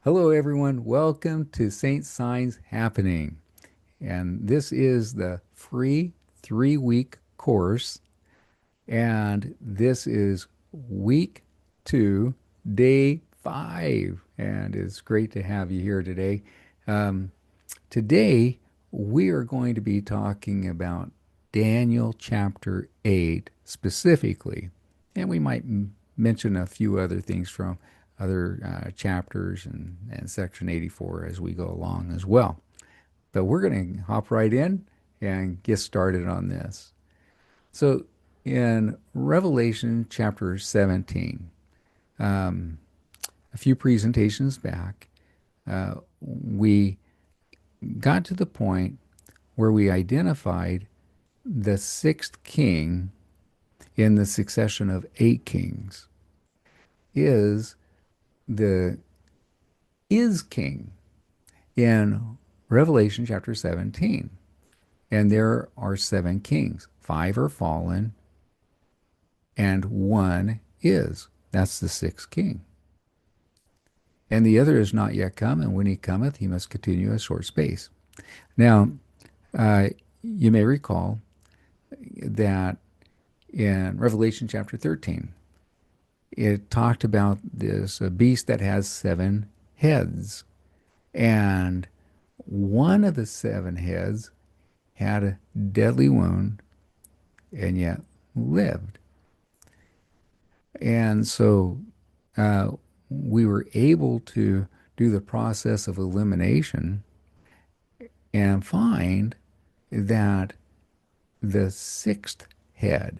Hello, everyone. Welcome to Saint Signs Happening. And this is the free 3 week course. And this is week 2, day 5. And it's great to have you here today. Um, Today, we are going to be talking about Daniel chapter 8 specifically. And we might mention a few other things from other chapters and section 84 as we go along as well. But we're going to hop right in and get started on this. So, in Revelation chapter 17, um, a few presentations back, we got to the point where we identified the sixth king in the succession of 8 kings is the is king in Revelation chapter 17. And there are 7 kings. 5 are fallen, and one is. That's the sixth king. And the other is not yet come, and when he cometh, he must continue a short space. Now, uh, you may recall that in Revelation chapter 13, it talked about this beast that has 7 heads. And one of the 7 heads had a deadly wound and yet lived. And so uh, we were able to do the process of elimination and find that the sixth head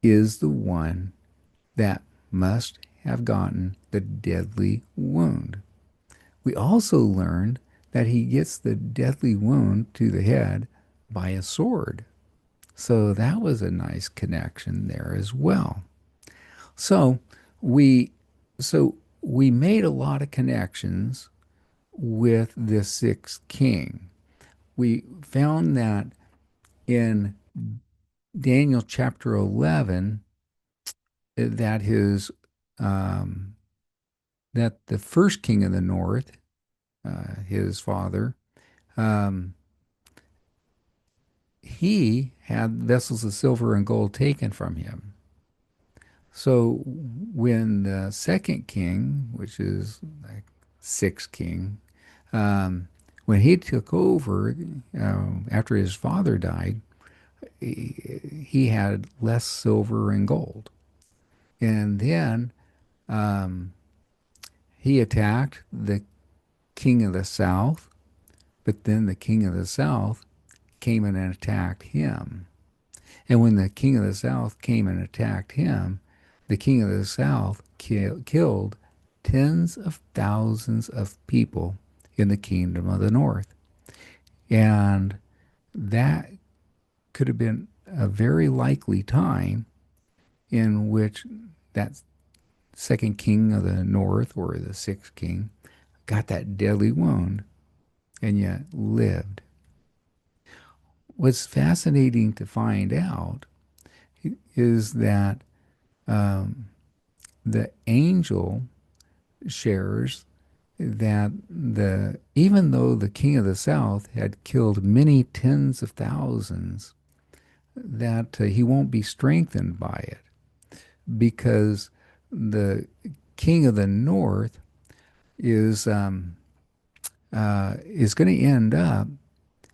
is the one that must have gotten the deadly wound. We also learned that he gets the deadly wound to the head by a sword. So that was a nice connection there as well. So we so we made a lot of connections with the sixth king. We found that in Daniel chapter 11 that his um, that the first king of the north, his father, um, he had vessels of silver and gold taken from him. So when the second king, which is like sixth king, um, when he took over after his father died, he had less silver and gold. And then um, he attacked the king of the south, but then the king of the south came in and attacked him. And when the king of the south came and attacked him, the king of the south killed tens of thousands of people in the kingdom of the north. And that could have been a very likely time in which that second king of the north, or the sixth king, got that deadly wound and yet lived. What's fascinating to find out is that um, the angel shares that the even though the king of the south had killed many tens of thousands, that he won't be strengthened by it because the king of the north is going to end up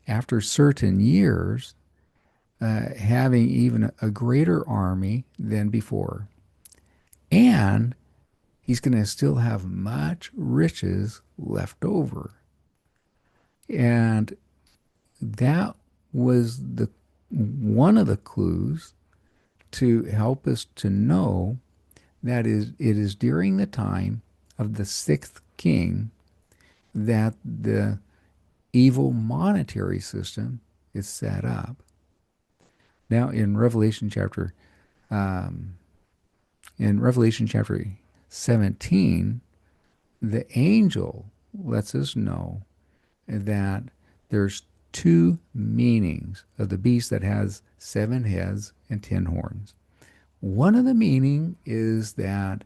after certain years having even a greater army than before, and he's going to still have much riches left over. And that was the one of the clues to help us to know that it is during the time of the sixth king that the evil monetary system is set up. Now um, in Revelation chapter 17, the angel lets us know that there's 2 meanings of the beast that has 7 heads and 10 horns. One of the meaning is that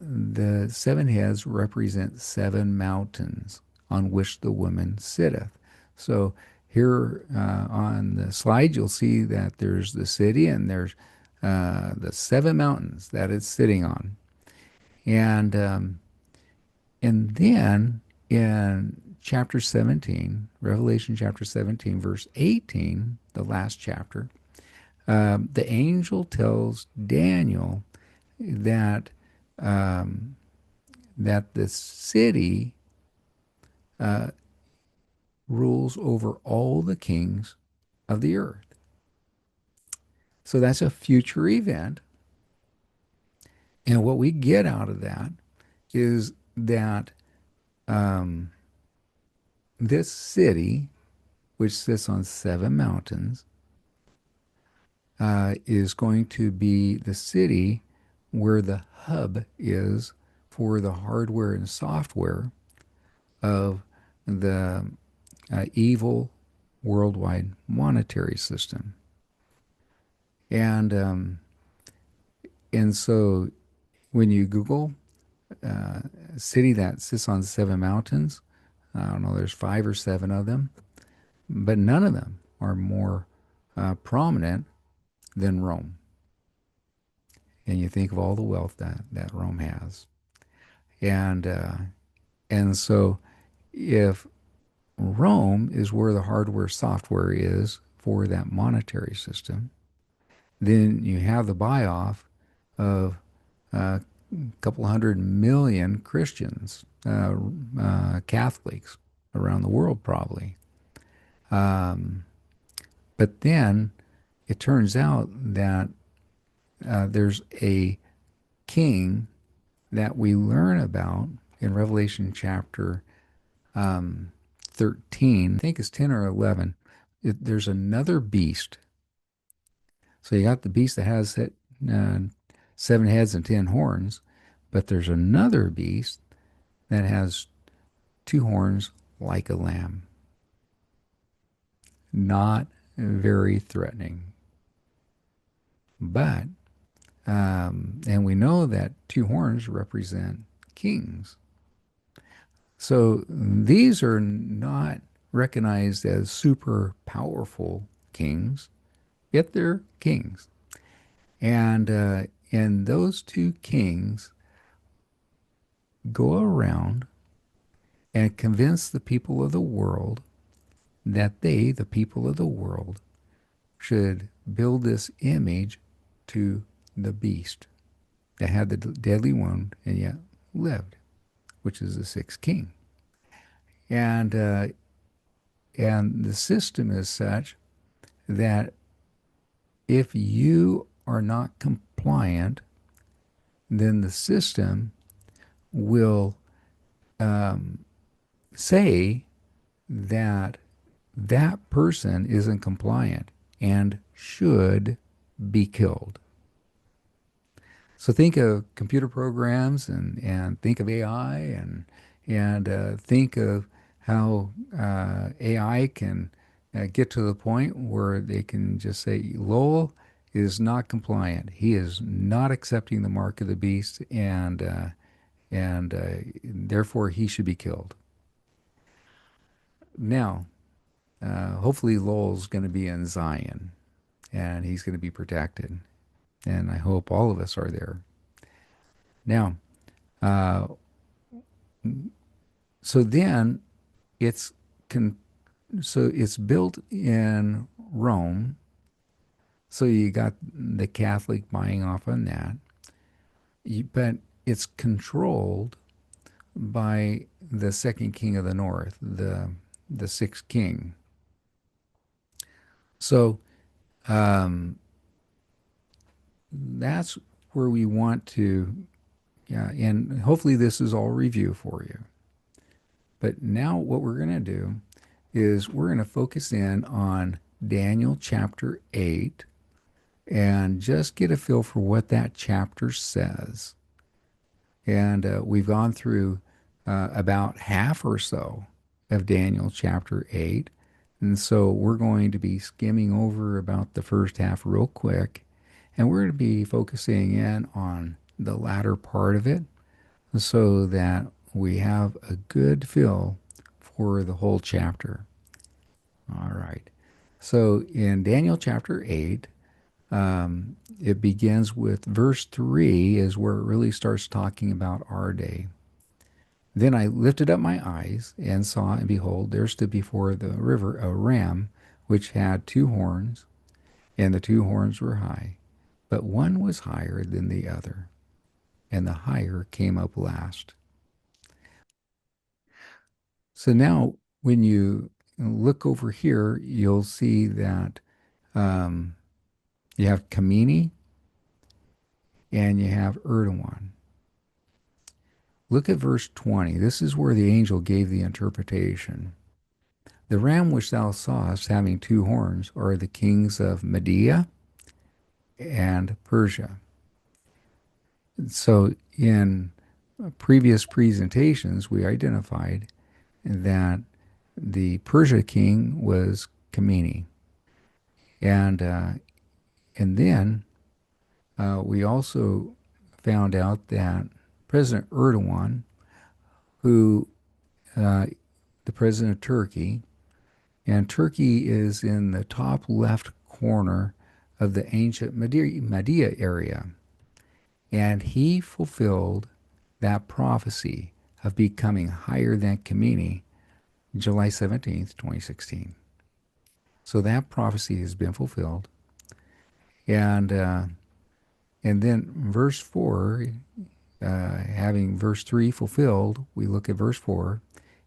the seven heads represent seven mountains on which the woman sitteth. So here on the slide, you'll see that there's the city and there's the seven mountains that it's sitting on. And then in chapter 17, Revelation chapter 17, verse 18, the last chapter, the angel tells Daniel that um, that the city rules over all the kings of the earth. So that's a future event. And what we get out of that is that um, this city, which sits on seven mountains, is going to be the city where the hub is for the hardware and software of the evil worldwide monetary system. And so when you Google a city that sits on seven mountains, I don't know, there's five or seven of them, but none of them are more prominent than Rome. And you think of all the wealth that Rome has. And so if Rome is where the hardware software is for that monetary system, then you have the buy off of a couple 100 million Christians, Catholics around the world, probably. Um, but then it turns out that there's a king that we learn about in Revelation chapter um, 13, I think it's 10 or 11. There's another beast. So you got the beast that has uh, seven heads and 10 horns, but there's another beast that has two horns like a lamb. Not very threatening. But, and we know that two horns represent kings. So these are not recognized as super powerful kings, yet they're kings. And those two kings go around and convince the people of the world that they, the people of the world, should build this image to the beast that had the deadly wound and yet lived, which is the sixth king. And and the system is such that if you are not compliant, then the system will say that that person isn't compliant and should be killed. So think of computer programs and think of AI and think of how AI can get to the point where they can just say Lowell is not compliant. He is not accepting the mark of the beast, and therefore he should be killed. Now, hopefully Lowell's going to be in Zion, and he's going to be protected, and I hope all of us are there. Now, uh, so then it's con- so it's built in Rome. So you got the Catholic buying off on that, but it's controlled by the second king of the north, the sixth king. So that's where we want to, yeah, and hopefully this is all review for you. But now what we're going to do is we're going to focus in on Daniel chapter 8 and just get a feel for what that chapter says. And we've gone through about half or so of Daniel chapter 8. And so we're going to be skimming over about the first half real quick. And we're going to be focusing in on the latter part of it. so that we have a good feel for the whole chapter. All right. So in Daniel chapter 8, it begins with verse 3 is where it really starts talking about our day. Then I lifted up my eyes and saw, and behold, there stood before the river a ram which had two horns, and the two horns were high, but one was higher than the other, and the higher came up last. So now, when you look over here, you'll see that um, you have Kamini and you have Erdogan. Look at verse 20. This is where the angel gave the interpretation. The ram which thou sawest having two horns are the kings of Media and Persia. So in previous presentations, we identified that the Persia king was Kamini. And, uh, and then we also found out that President Erdogan, who uh, the president of Turkey, and Turkey is in the top left corner of the ancient Media area. And he fulfilled that prophecy of becoming higher than Kamini July 17th, 2016. So that prophecy has been fulfilled. And, uh, and then verse 4, having verse 3 fulfilled, we look at verse 4.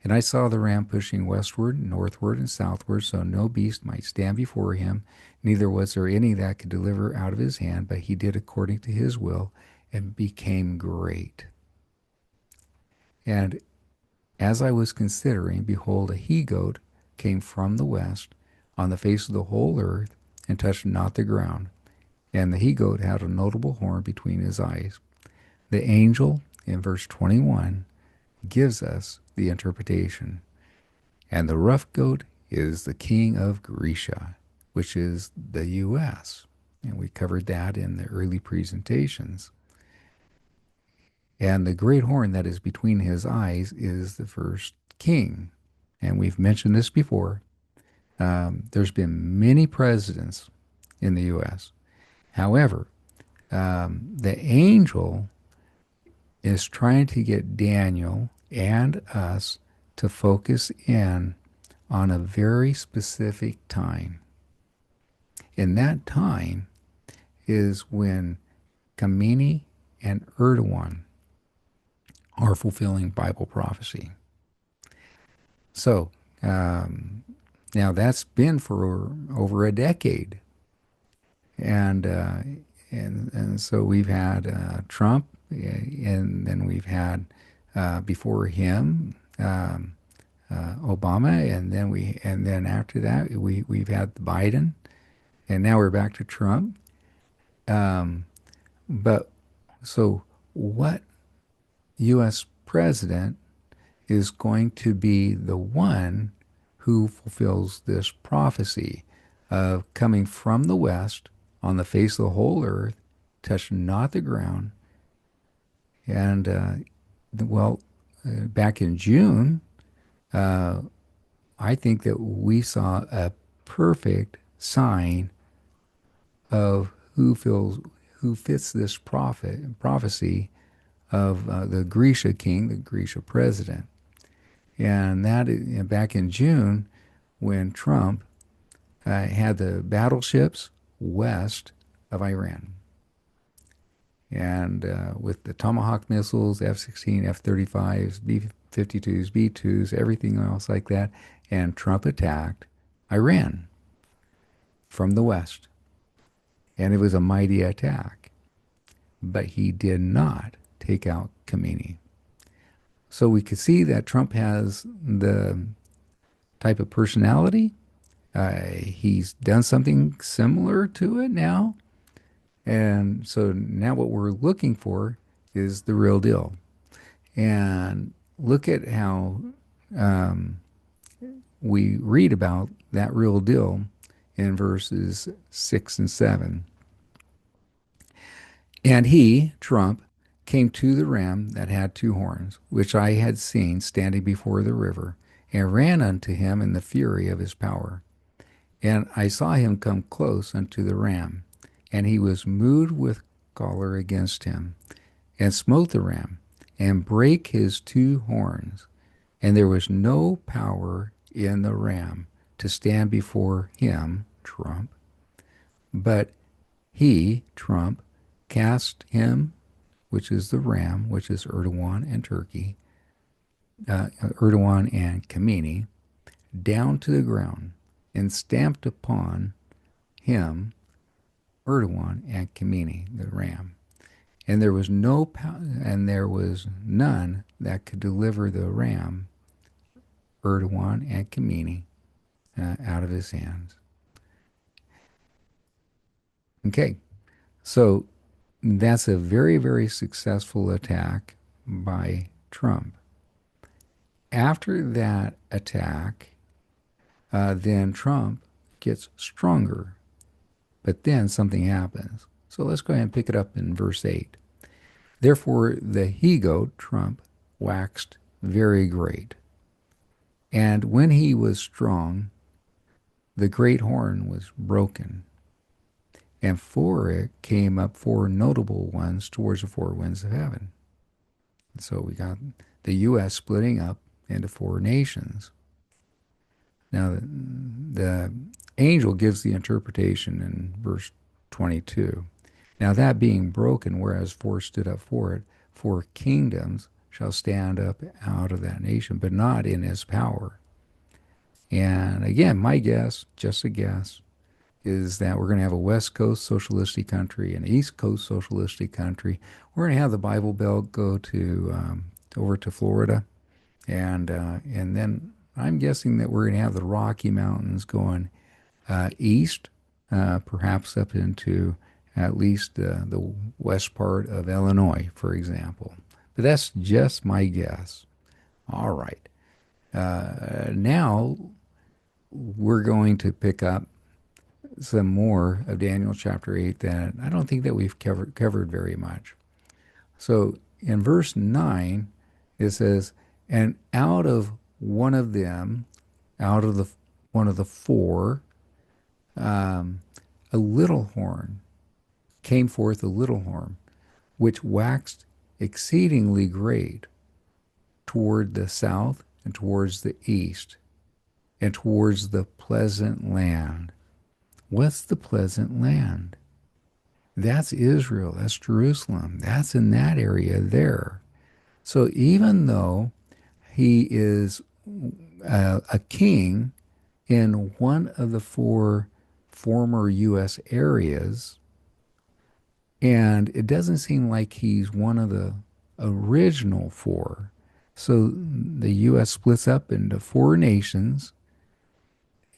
And I saw the ram pushing westward, northward, and southward, so no beast might stand before him, neither was there any that could deliver out of his hand, but he did according to his will and became great. And as I was considering, behold, a he goat came from the west on the face of the whole earth and touched not the ground. And the he goat had a notable horn between his eyes. The angel in verse 21 gives us the interpretation. And the rough goat is the king of Grecia, which is the U.S. And we covered that in the early presentations. And the great horn that is between his eyes is the first king. And we've mentioned this before. There's been many presidents in the U.S. However, the angel is trying to get Daniel and us to focus in on a very specific time. And that time is when Khamenei and Erdogan are fulfilling Bible prophecy. So now that's been for over a decade, and so we've had Trump, and then we've had before him Obama, and then after that we've had Biden, and now we're back to Trump. Um, but so what U.S. president is going to be the one who fulfills this prophecy of coming from the west on the face of the whole earth, touch not the ground. And back in June, uh, I think that we saw a perfect sign of who fits this prophecy of the Grisha king, the Grisha president. And that is, back in June, when Trump had the battleships west of Iran. And with the Tomahawk missiles, F-16, F-35s, B-52s, B-2s, everything else like that. And Trump attacked Iran from the west. And it was a mighty attack. But he did not take out Khamenei. So we could see that Trump has the type of personality. He's done something similar to it now. And so now what we're looking for is the real deal. And look at how um, we read about that real deal in verses 6 and 7. And he, Trump, came to the ram that had two horns, which I had seen standing before the river, and ran unto him in the fury of his power. And I saw him come close unto the ram, and he was moved with choler against him, and smote the ram, and brake his two horns. And there was no power in the ram to stand before him, Trump, but he, Trump, cast him, which is the ram, which is Erdogan and Turkey, Erdogan and Khamenei, down to the ground, and stamped upon him, Erdogan and Khamenei, the ram. And there was no and there was none that could deliver the ram, Erdogan and Khamenei, out of his hands. Okay, so that's a very, very successful attack by Trump. After that attack, then Trump gets stronger, but then something happens. So let's go ahead and pick it up in verse 8. Therefore, the he goat, Trump, waxed very great. And when he was strong, the great horn was broken. And for it came up four notable ones towards the four winds of heaven. So we got the U.S. splitting up into four nations. Now, the angel gives the interpretation in verse 22. Now, that being broken, whereas four stood up for it, four kingdoms shall stand up out of that nation, but not in his power. And again, my guess, just a guess, is that we're going to have a West Coast socialistic country and an East Coast socialistic country. We're going to have the Bible Belt go to over to Florida, and then I'm guessing that we're going to have the Rocky Mountains going east, perhaps up into at least the west part of Illinois, for example. But that's just my guess. All right. Now we're going to pick up some more of Daniel chapter 8 that I don't think that we've covered very much. So in verse 9, it says, and out of one of them, out of the one of the four, a little horn came forth, a little horn, which waxed exceedingly great toward the south and towards the east and towards the pleasant land. What's the pleasant land? That's Israel. That's Jerusalem. That's in that area there. So even though he is a king in one of the four former U.S. areas, and it doesn't seem like he's one of the original four. So the U.S. splits up into four nations,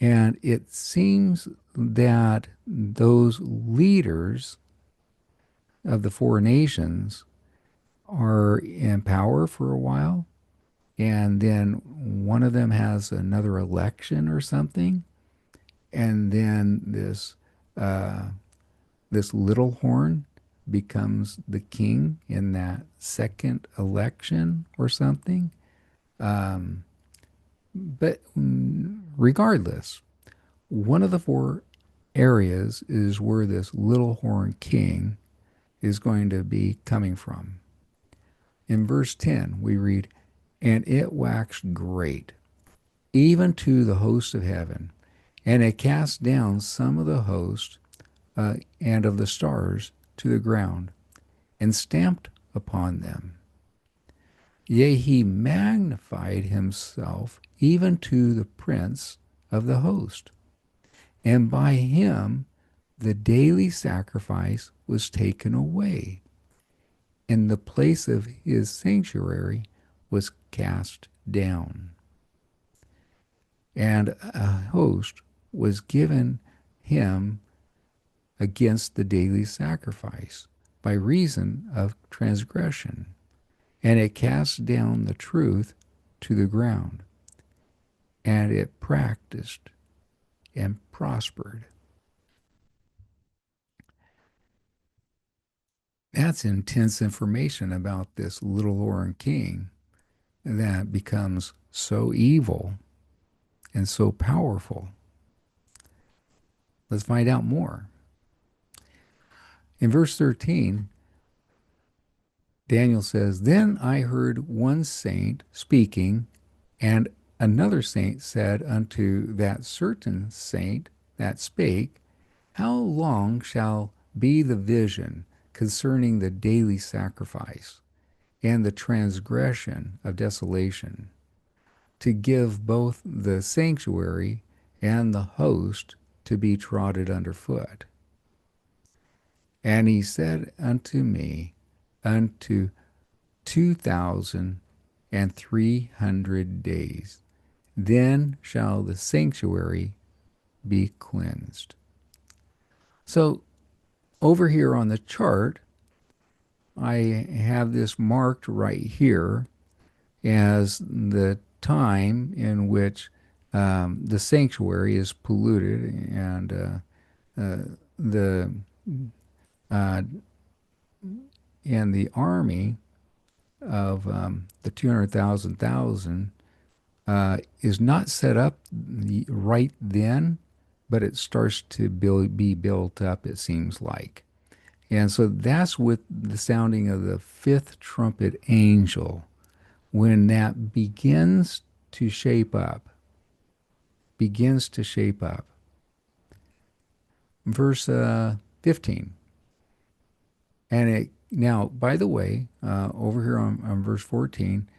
and it seems that those leaders of the four nations are in power for a while, and then one of them has another election or something, and then this little horn becomes the king in that second election or something. But regardless, one of the four areas is where this little horn king is going to be coming from. In verse 10, we read, and it waxed great, even to the host of heaven, and it cast down some of the host and of the stars to the ground, and stamped upon them. Yea, he magnified himself even to the prince of the host, and by him the daily sacrifice was taken away, and the place of his sanctuary was cast down. And a host was given him against the daily sacrifice by reason of transgression, and it cast down the truth to the ground, and it practiced and prospered. That's intense information about this little Oran king that becomes so evil and so powerful. Let's find out more. In verse 13, Daniel says, Then I heard one saint speaking, and another saint said unto that certain saint that spake, How long shall be the vision concerning the daily sacrifice and the transgression of desolation, to give both the sanctuary and the host to be trodden under foot? And he said unto me, Unto 2,300 days, then shall the sanctuary be cleansed. So over here on the chart, I have this marked right here as the time in which the sanctuary is polluted and the uh, and the army of the 200,000 is not set up right then, but it starts to be built up, it seems like. And so that's with the sounding of the fifth trumpet angel, when that begins to shape up. Verse 15. And it now, by the way, over here on verse 14,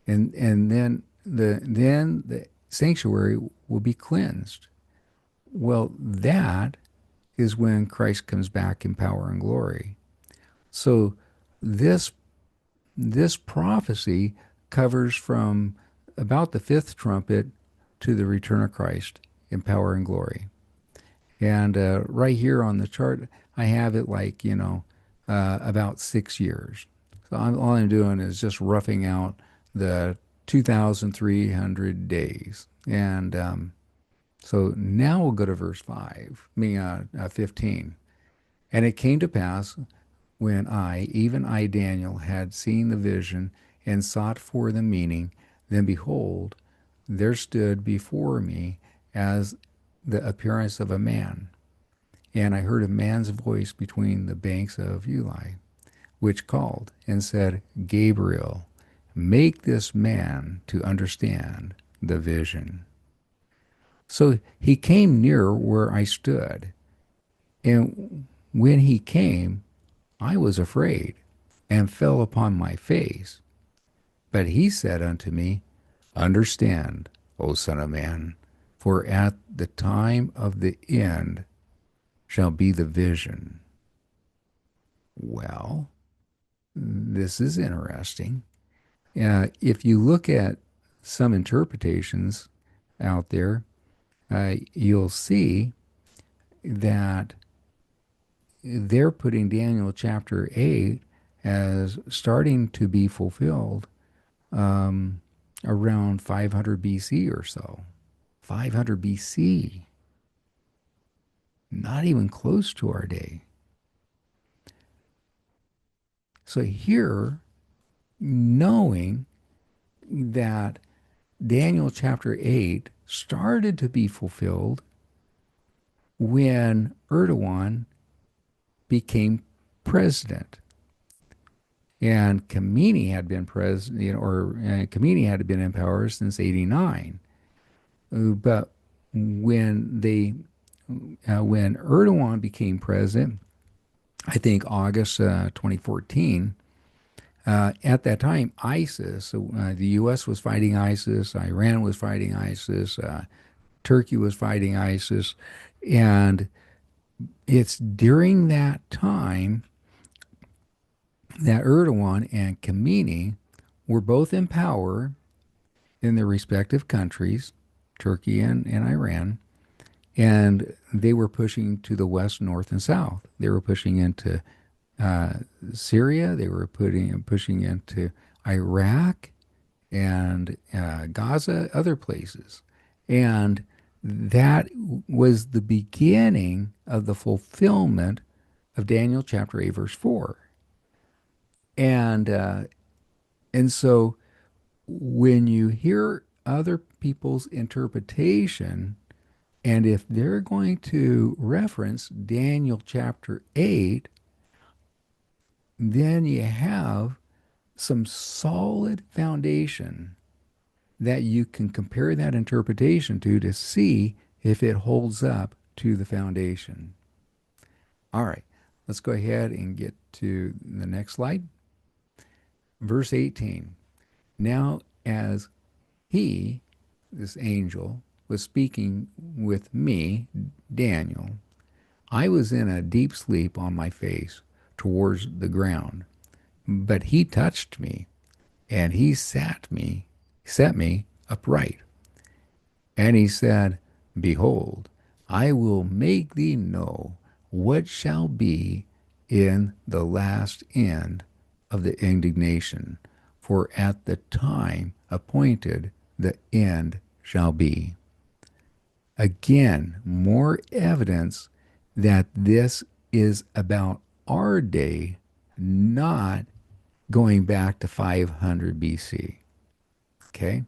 and then the sanctuary will be cleansed. Well, that is when Christ comes back in power and glory. So this this prophecy covers from about the fifth trumpet to the return of Christ in power and glory. And right here on the chart, I have it like, about 6 years. So all I'm doing is just roughing out the 2,300 days. And so now we'll go to verse 5, 15. And it came to pass when I, even I, Daniel, had seen the vision and sought for the meaning, then behold, there stood before me as the appearance of a man. And I heard a man's voice between the banks of Uli, which called and said, Gabriel, make this man to understand the vision. So he came near where I stood. And when he came, I was afraid and fell upon my face. But he said unto me, Understand, O Son of Man, for at the time of the end shall be the vision. Well, this is interesting. If you look at some interpretations out there, you'll see that they're putting Daniel chapter 8 as starting to be fulfilled around 500 BC or so. 500 BC, not even close to our day. So here, knowing that Daniel chapter 8 started to be fulfilled when Erdogan became president. And Khomeini had been president, Khomeini had been in power since '89. But when Erdogan became president, I think August 2014, at that time, ISIS, the U.S. was fighting ISIS, Iran was fighting ISIS, Turkey was fighting ISIS, and it's during that time that Erdogan and Khomeini were both in power in their respective countries, Turkey and Iran, and they were pushing to the west, north, and south. They were pushing into Syria. They were pushing into Iraq and Gaza, other places. And that was the beginning of the fulfillment of Daniel chapter 8, verse 4. And and so when you hear other people's interpretation, and if they're going to reference Daniel chapter 8, then you have some solid foundation that you can compare that interpretation to see if it holds up to the foundation. All right, let's go ahead and get to the next slide. Verse 18. Now, as he, this angel, was speaking with me, Daniel, I was in a deep sleep on my face towards the ground. But he touched me, and he set me upright. And he said, Behold, I will make thee know what shall be in the last end of the indignation, for at the time appointed the end shall be. Again, more evidence that this is about our day, not going back to 500 BC. Okay?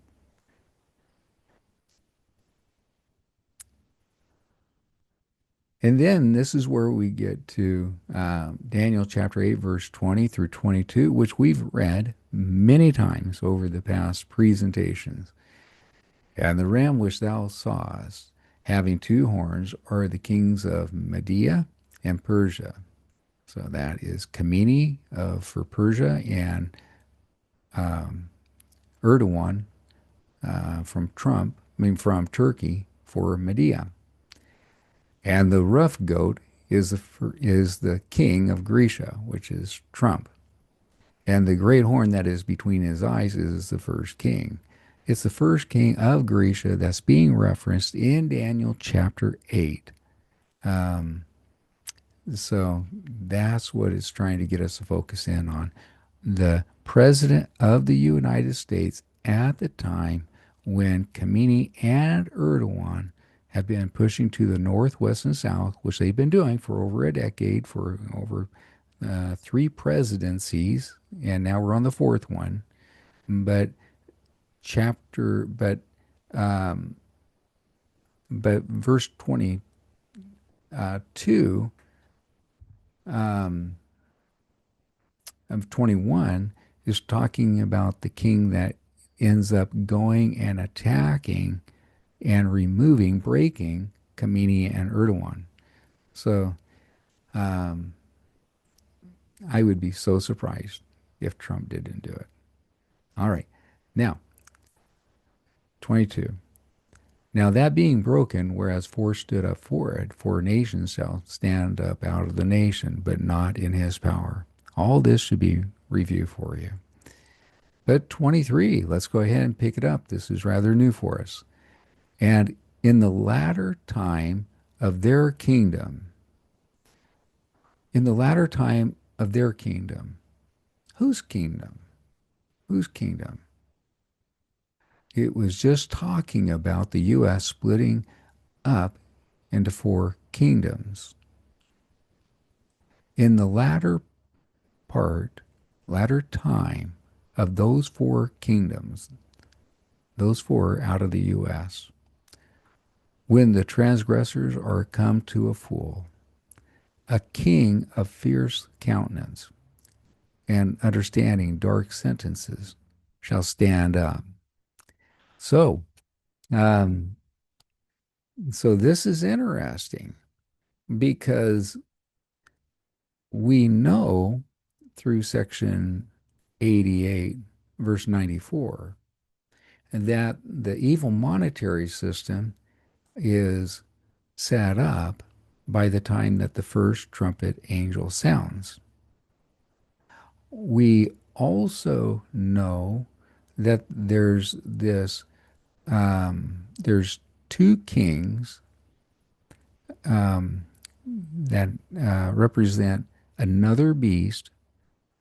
And then this is where we get to Daniel chapter 8, verse 20 through 22, which we've read many times over the past presentations. And the ram which thou sawest, having two horns, are the kings of Media and Persia. So that is Kamini for Persia and Erdogan from Turkey for Media. And the rough goat is the king of Grecia, which is Trump. And the great horn that is between his eyes is the first king. It's the first king of Grecia that's being referenced in Daniel chapter 8. So that's what it's trying to get us to focus in on. The president of the United States at the time when Khamenei and Erdogan have been pushing to the north, west, and south, which they've been doing for over a decade, for over three presidencies, and now we're on the fourth one. But chapter, but but verse 22 of 21 is talking about the king that ends up going and attacking and removing, breaking Khamenei and Erdogan. So I would be so surprised if Trump didn't do it. All right. Now, 22. Now that being broken, whereas four stood up for it, four nations shall stand up out of the nation, but not in his power. All this should be review for you. But 23, let's go ahead and pick it up. This is rather new for us. And in the latter time of their kingdom, in the latter time of their kingdom, whose kingdom? Whose kingdom? It was just talking about the U.S. splitting up into four kingdoms. In the latter time of those four kingdoms, those four out of the U.S., when the transgressors are come to a full, a king of fierce countenance and understanding dark sentences shall stand up. So, um, so this is interesting because we know through section 88, verse 94, that the evil monetary system is set up by the time that the first trumpet angel sounds. We also know that there's two kings that represent another beast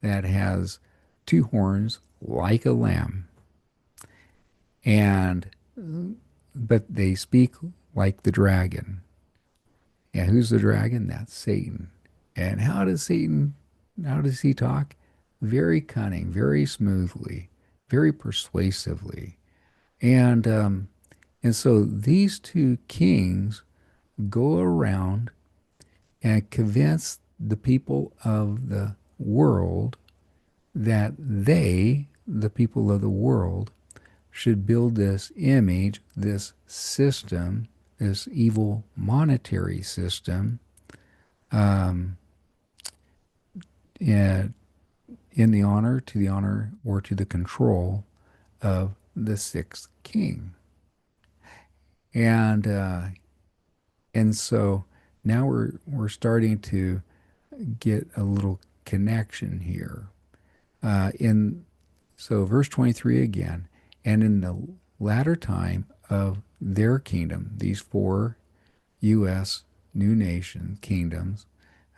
that has two horns like a lamb, and but they speak like the dragon. And who's the dragon? That's Satan. And how does he talk? very cunning, very smoothly, very persuasively. And and so these two kings go around and convince the people of the world that they, the people of the world, should build this image, this system, this evil monetary system in, in the honor, to the honor, or to the control of the sixth king. And so now we're starting to get a little connection here. In So verse 23 again, and in the latter time of their kingdom, these four U.S. new nation kingdoms,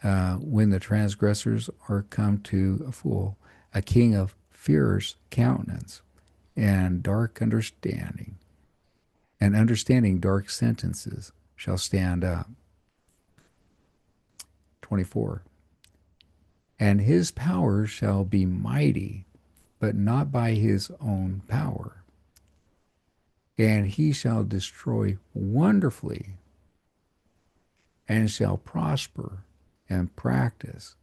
when the transgressors are come to a full, a king of fierce countenance and dark understanding, and understanding dark sentences shall stand up. 24. And his power shall be mighty, but not by his own power. And he shall destroy wonderfully, and shall prosper and practice,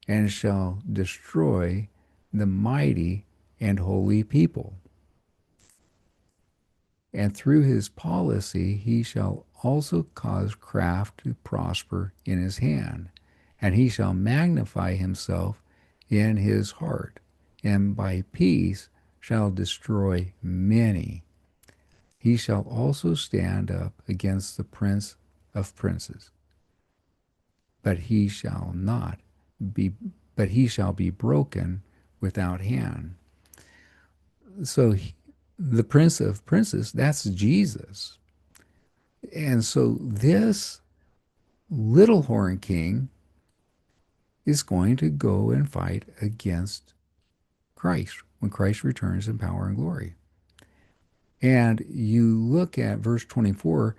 and shall destroy the mighty and holy people. And through his policy he shall also cause craft to prosper in his hand, and he shall magnify himself in his heart, and by peace shall destroy many. He shall also stand up against the prince of princes, but he shall not be but he shall be broken without hand. So the prince of princes, that's Jesus. And so this little horn king is going to go and fight against Christ when Christ returns in power and glory. And you look at verse 24,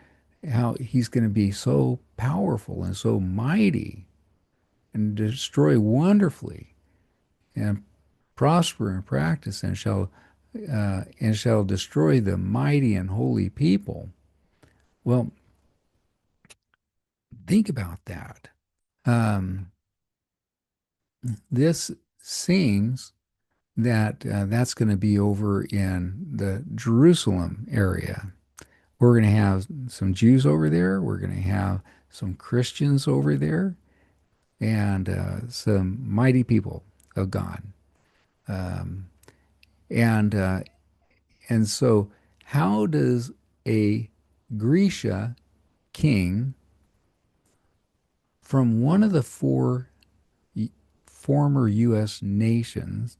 how he's going to be so powerful and so mighty and destroy wonderfully and prosper in practice, and shall destroy the mighty and holy people. Well, think about that. Um, this seems that that's going to be over in the Jerusalem area. We're going to have some Jews over there. We're going to have some Christians over there, and some mighty people of God. Um, and and so, how does a Grisha king from one of the four former U.S. nations,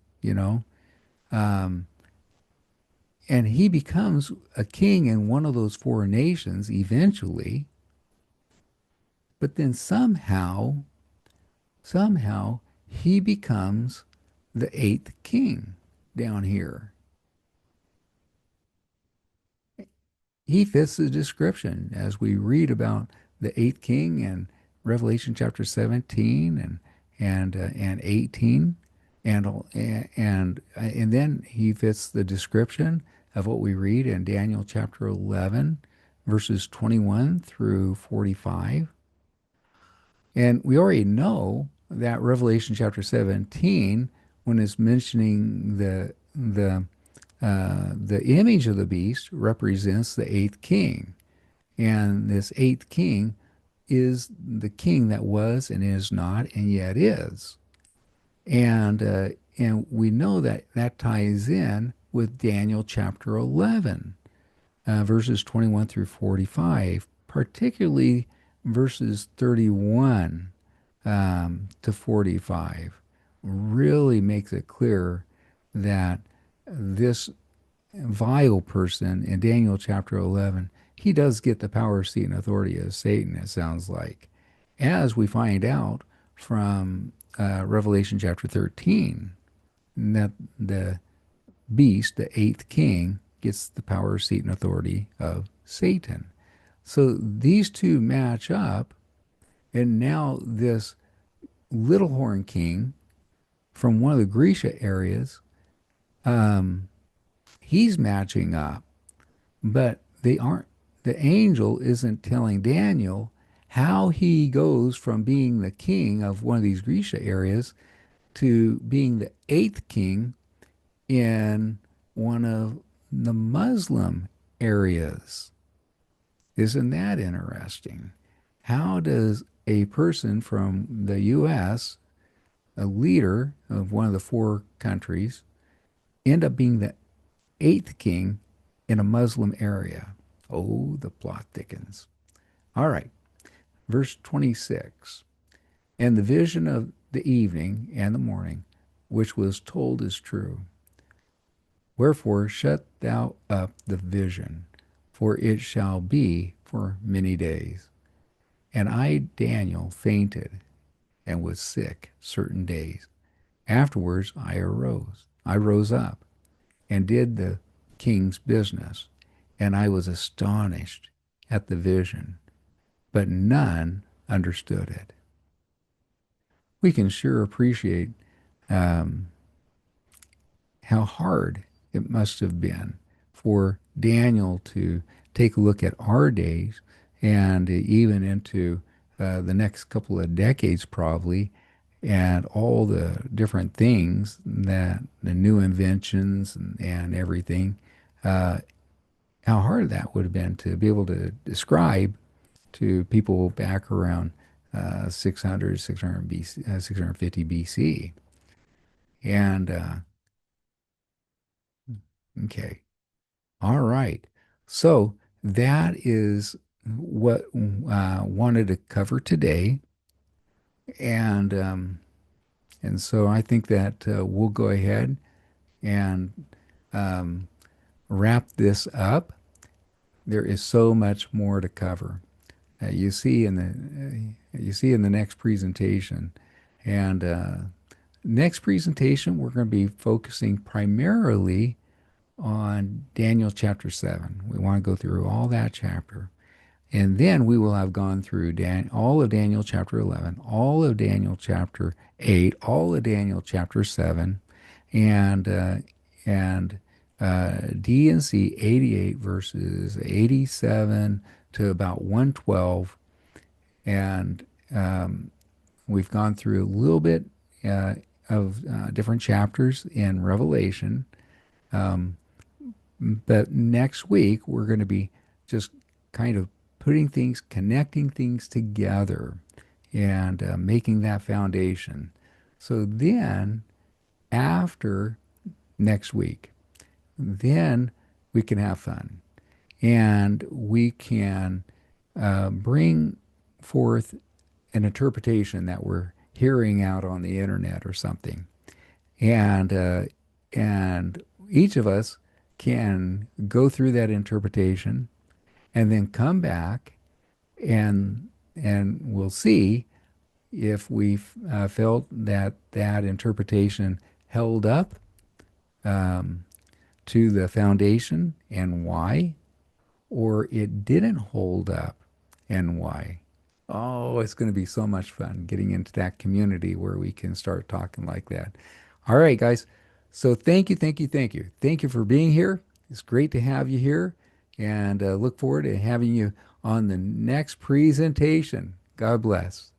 um, and he becomes a king in one of those four nations eventually, but then somehow he becomes the eighth king down here. He fits the description as we read about the eighth king in Revelation chapter 17 and 18, and then he fits the description of what we read in Daniel chapter 11 verses 21 through 45. And we already know that Revelation chapter 17, when it's mentioning the image of the beast, represents the eighth king. And this eighth king is the king that was and is not and yet is. And we know that that ties in with Daniel chapter 11, verses 21 through 45, particularly verses 31 to 45, really makes it clear that this vile person in Daniel chapter 11, he does get the power, seat, and authority of Satan, it sounds like, as we find out from Revelation chapter 13, that the beast, the eighth king, gets the power, seat, and authority of Satan. So these two match up, and now this little horn king from one of the Grisha areas, um, he's matching up, but they aren't. The angel isn't telling Daniel how he goes from being the king of one of these Grisha areas to being the eighth king in one of the Muslim areas. Isn't that interesting? How does a person from the U.S., a leader of one of the four countries, end up being the eighth king in a Muslim area? Oh, the plot thickens. All right, verse 26. And the vision of the evening and the morning, which was told, is true. Wherefore shut thou up the vision, for it shall be for many days. And I, Daniel, fainted and was sick certain days. Afterwards I arose. I rose up and did the king's business, and I was astonished at the vision, but none understood it. We can sure appreciate um, how hard it must have been for Daniel to take a look at our days and even into the next couple of decades, probably, and all the different things that the new inventions and everything, uh, how hard that would have been to be able to describe to people back around 600, BC, 650 BC. And okay. All right. So that is what wanted to cover today, and so I think that we'll go ahead and um, wrap this up. There is so much more to cover. You see in the next presentation, and next presentation we're going to be focusing primarily on Daniel chapter 7. We want to go through all that chapter. And then we will have gone through all of Daniel chapter 11, all of Daniel chapter 8, all of Daniel chapter 7, and and D and C 88 verses 87 to about 112. And we've gone through a little bit uh, of different chapters in Revelation. Um, But next week, we're going to be just kind of putting things, connecting things together and making that foundation. So then, after next week, then we can have fun and we can bring forth an interpretation that we're hearing out on the internet or something. And and each of us can go through that interpretation and then come back and we'll see if we felt that that interpretation held up um, to the foundation and why, or it didn't hold up and why. Oh, it's going to be so much fun getting into that community where we can start talking like that. All right, guys. So thank you, thank you, thank you. Thank you for being here. It's great to have you here and look forward to having you on the next presentation. God bless.